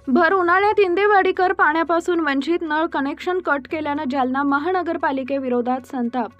भर उन्हाळ्यात इंदेवाडीकर पाण्यापासून वंचित. नळ कनेक्शन कट केल्यानं जालना महानगरपालिकेविरोधात संताप.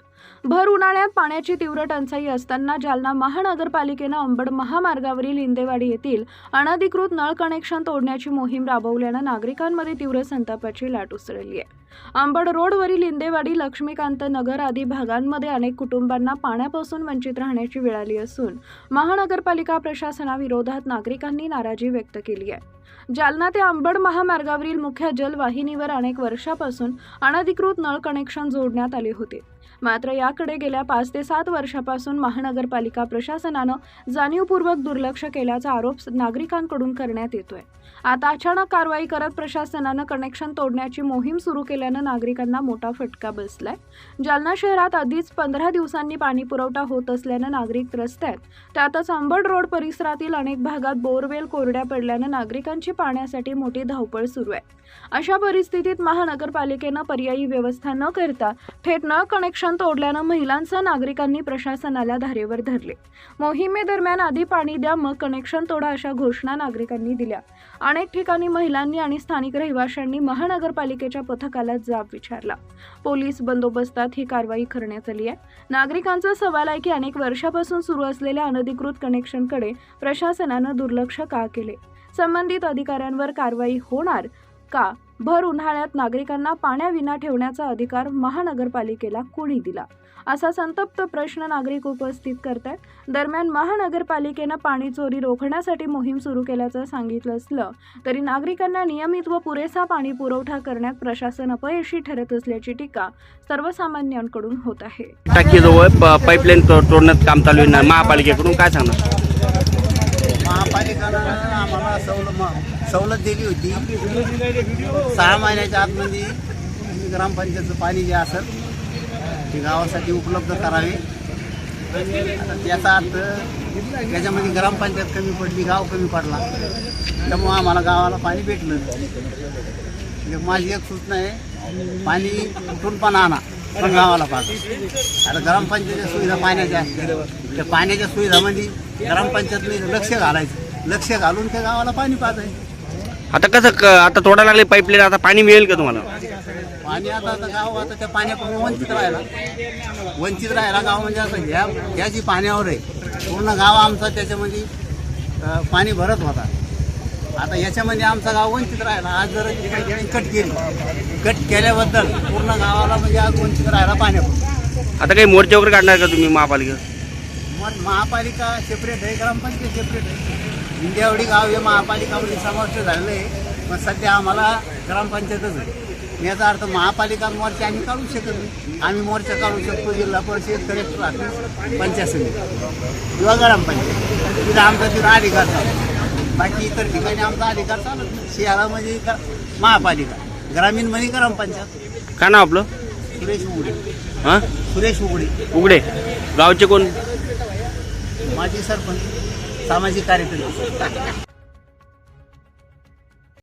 भर उन्हाळ्यात पाण्याची तीव्र टंचाई असताना जालना महानगरपालिकेनं अंबड महामार्गावरील इंदेवाडी येथील अनधिकृत नळ कनेक्शन तोडण्याची मोहीम राबवल्यानं नागरिकांमध्ये तीव्र संतापाची लाट उसळली आहे. अंबड रोडवरील इंदेवाडी, लक्ष्मीकांत नगर आदी भागांमध्ये अनेक कुटुंबांना पाण्यापासून वंचित राहण्याची वेळ आली असून महानगरपालिका प्रशासनाविरोधात नागरिकांनी नाराजी व्यक्त केली आहे. जालना ते अंबड महामार्गावरील मुख्य जलवाहिनीवर अनेक वर्षापासून अनधिकृत नळ कनेक्शन जोडण्यात आले होते. मात्र याकडे गेल्या 5 ते 7 वर्षापासून महानगरपालिका प्रशासनानं जाणीवपूर्वक दुर्लक्ष केल्याचा आरोप नागरिकांकडून करण्यात येतोय. आता अचानक कारवाई करत प्रशासनानं कनेक्शन तोडण्याची मोहीम सुरू केल्यानं नागरिकांना मोठा फटका बसलाय. जालना शहरात आधीच 15 दिवसांनी पाणी पुरवठा होत असल्यानं नागरिक त्रस्त आहेत. त्यातच अंबड रोड परिसरातील अनेक भागात बोरवेल कोरड्या पडल्यानं नागरिकांची पाण्यासाठी मोठी धावपळ सुरू आहे. अशा परिस्थितीत महानगरपालिकेनं पर्यायी व्यवस्था न करता थेट नळ कनेक्शन तोडल्यानं महिलांसह नागरिकांनी प्रशासनाला धारेवर धरले. मोहिमेदरम्यान आधी पाणी द्या, मग कनेक्शन तोडा अशा घोषणा नागरिकांनी दिल्या. अनेक ठिकाणी महिलांनी आणि स्थानिक रहिवाशांनी महानगरपालिकेच्या पथकाला जाब विचारला. पोलीस बंदोबस्तात ही कारवाई करण्यात आली आहे. नागरिकांचा सवाल आहे की अनेक वर्षापासून सुरू असलेल्या अनधिकृत कनेक्शनकडे प्रशासनानं दुर्लक्ष का केले? संबंधित अधिकाऱ्यांवर कारवाई होणार का? भर उन्हाळ्यात नागरिकांना पाण्याविना ठेवण्याचा अधिकार महानगरपालिकेला कोणी दिला? असा संतप्त प्रश्न नागरिक उपस्थित करतात. दरम्यान महानगरपालिकेनं पाणी चोरी रोखण्यासाठी मोहीम सुरू केल्याचं सांगितलं असलं तरी नागरिकांना नियमित व पुरेसा पाणी पुरवठा करण्यात प्रशासन अपयशी ठरत असल्याची टीका सर्वसामान्यांकडून होत आहे. टाकीजवळ पाईपलाईन तोडण्यात काम चालू आहे. महापालिकेकडून काय सांगणार? महापालिकेनं आम्हाला सवलत दिली होती 6 महिन्याच्या आतमध्ये ग्रामपंचायतचं पाणी जे असेल ते गावासाठी उपलब्ध करावे. आता त्याचा अर्थ त्याच्यामध्ये ग्रामपंचायत कमी पडली, गाव कमी पडला, त्यामुळं आम्हाला गावाला पाणी भेटलं. म्हणजे माझी एक सूचना आहे, पाणी कुठून पण आणा पण गावाला पाहिजे. आता ग्रामपंचायतीच्या सुविधा पाण्याच्या असतात, त्या पाण्याच्या सुविधामध्ये ग्रामपंचायतने लक्ष घालून त्या गावाला पाणी पाजायचं. आता कसं आता तोडायला लागले पाईपलाईन, आता पाणी मिळेल का तुम्हाला? पाणी आता गाव आता त्या पाण्यापासून वंचित राहिला गाव. म्हणजे आता ह्या जी पाण्यावर आहे पूर्ण गाव आमचा त्याच्यामध्ये पाणी भरत होता. आता याच्यामध्ये आमचा गाव वंचित राहिला. आज जर कट केल्याबद्दल पूर्ण गावाला म्हणजे आज वंचित राहिला पाण्यापासून. आता काही मोर्चे वगैरे काढणार का तुम्ही महापालिका? महापालिका सेपरेट आहे, ग्रामपंचायत सेपरेट आहे. इंदेवाडी गाव हे महापालिकामध्ये समाविष्ट झालेलं आहे, पण सध्या आम्हाला ग्रामपंचायतच आहे. याचा अर्थ महापालिका मोर्चा आम्ही काढू शकत नाही. आम्ही मोर्चा काढू शकतो जिल्हा परिषद, कलेक्टर ऑफिस, पंचायत समिती किंवा ग्रामपंचायत. तिथं आमचा तिथं अधिकार चालतो. बाकी इतर ठिकाणी आमचा अधिकार चालत नाही. शहरामध्ये महापालिका, ग्रामीणमध्ये ग्रामपंचायत. काय नाव आपलं? सुरेश उघडे. हां, सुरेश उघडे. गावचे कोण? माजी सरपंच, सामाजिक कार्यकर्ते.